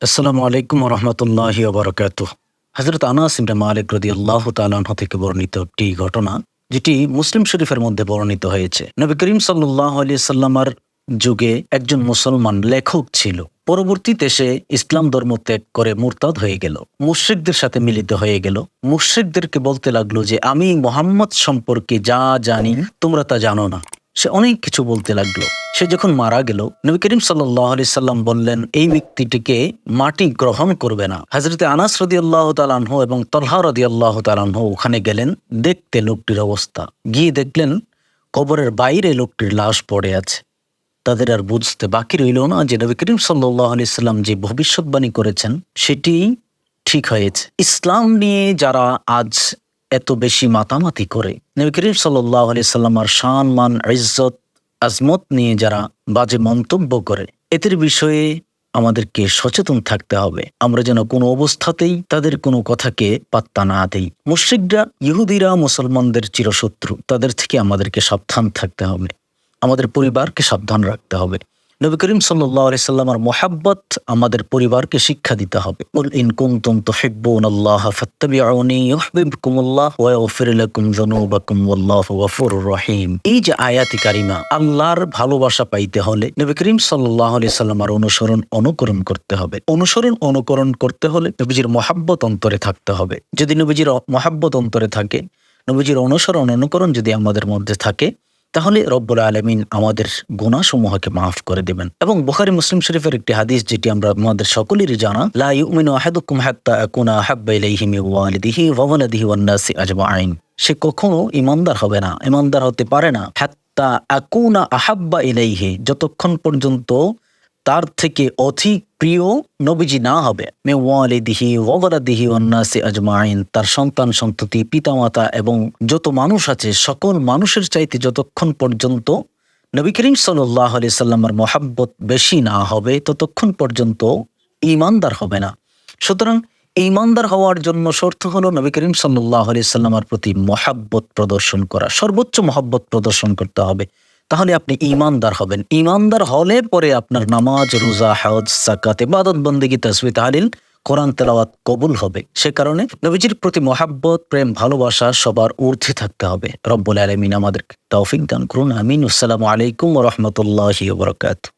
আসসালামু আলাইকুম রহমতুল্লাহি ওবরাকাতুহ। হযরত আনাস ইবনে মালিক রাদিয়াল্লাহু তাআলা আনহু থেকে বর্ণিত একটি ঘটনা, যেটি মুসলিম শরীফের মধ্যে বর্ণিত হয়েছে। নবী করিম সাল্লাল্লাহু আলাইহি সাল্লামার যুগে একজন মুসলমান লেখক ছিল। পরবর্তীতে সে ইসলাম ধর্ম ত্যাগ করে মুরতাদ হয়ে গেল, মুশরিকদের সাথে মিলিত হয়ে গেল। মুশরিকদেরকে বলতে লাগলো যে আমি মুহাম্মদ সম্পর্কে যা জানি তোমরা তা জানো না। সে অনেক কিছু বলতে লাগলো। সে যখন মারা গেল, নবী করিম সাল্লাল্লাহু আলাইহি সাল্লাম বললেন এই ব্যক্তিটিকে মাটি গ্রহণ করবে না। হযরতে আনাস রাদিয়াল্লাহু তাআলা আনহু এবং তলহা রাদিয়াল্লাহু তাআলা আনহু ওখানে গেলেন দেখতে লোকটির অবস্থা। গিয়ে দেখলেন কবরের বাইরে লোকটির লাশ পড়ে আছে। তাদের আর বুঝতে বাকি রইল না যে নবী করিম সাল্লাল্লাহু আলাইহি সাল্লাম যে ভবিষ্যৎবাণী করেছেন সেটি ঠিক হয়েছে। ইসলাম নিয়ে যারা আজ এত বেশি মাতামাতি করে, নবী করিম সাল্লাল্লাহু আলাইহি সাল্লামের শান মান ইজ্জত আজমত নিয়ে যারা বাজে মন্তব্য করে, এদের বিষয়ে আমাদেরকে সচেতন থাকতে হবে। আমরা যেন কোনো অবস্থাতেই তাদের কোনো কথাকে পাত্তা না দেই। মুশরিকরা, ইহুদিরা মুসলমানদের চিরশত্রু, তাদের থেকে আমাদেরকে সাবধান থাকতে হবে। আমাদের পরিবারকে সাবধান রাখতে হবে। নবী করিম সাল্লাল্লাহু আলাইহি সাল্লামের মুহাব্বত আমাদের পরিবারকে শিক্ষা দিতে হবে। কুল ইন কুনতুম তুহিব্বুনাল্লাহা ফাত্তাবিউনি ইউহিব্বুকুমুল্লাহ ওয়া ইয়াগফির লাকুম যুনুবাকুম ওয়াল্লাহু গফুরুর রহিম। এই যে আয়াতি কারিমা, আল্লাহর ভালোবাসা পাইতে হলে নবী করিম সাল্লাল্লাহু আলাইহি সাল্লামের অনুকরণ করতে হবে। অনুকরণ করতে হলে নবীজির মুহাব্বত অন্তরে থাকতে হবে। যদি নবীজির মুহাব্বত অন্তরে থাকে, নবীজির অনুকরণ যদি আমাদের মধ্যে থাকে, তাহলে রব্বুল আলামিন আমাদের গুনাহসমূহকে মাফ করে দেবেন। এবং বুখারী মুসলিম শরীফের একটি হাদিস, যেটি আমরা আমাদের সকলেরই জানা, লা ইউমিনু আহাদুকুম হাত্তা আকুনা আহাব্বা ইলাইহি মিন ওয়ালিদিহি ওয়া ওয়ালাদিহি ওয়ান নাসি আজমাইন। সে কখনো ঈমানদার হবে না, ঈমানদার হতে পারে না, হাত্তা আকুনা আহাব্বা ইলাইহি, যতক্ষণ পর্যন্ত তার থেকে অধিক প্রিয় নবীজি না হবে, মে ওয়ালিদিহি ওয়া ওয়ালাদিহি ওয়ান নাসি আজমাইন, তার সন্তান সন্ততি পিতামাতা এবং যত মানুষ আছে সকল মানুষের চাইতে যতক্ষণ পর্যন্ত নবী করিম সাল্লাল্লাহু আলাইহি সাল্লামের মহব্বত বেশি না হবে, ততক্ষণ পর্যন্ত ঈমানদার হবে না। সুতরাং ঈমানদার হওয়ার জন্য শর্ত হলো নবী করিম সাল্লাল্লাহু আলাইহি সাল্লামের প্রতি মহব্বত প্রদর্শন করা, সর্বোচ্চ মহব্বত প্রদর্শন করতে হবে। তাহলে আপনি ঈমানদার হবেন। ঈমানদার হলে পরে আপনার নামাজ, রোজা, হজ, যাকাত, ইবাদত, বন্দেগী, তাসবিহ, তাহলিল, কোরআন তেলাওয়াত কবুল হবে। সে কারণে নবীজির প্রতি মহব্বত, প্রেম, ভালোবাসা সবার ঊর্ধ্বে থাকতে হবে। রব্বুল আলামিন আমাদেরকে তৌফিক দান করুন। আমিন। আসসালামু আলাইকুম ওয়া রাহমাতুল্লাহি ওয়া বারাকাতুহু।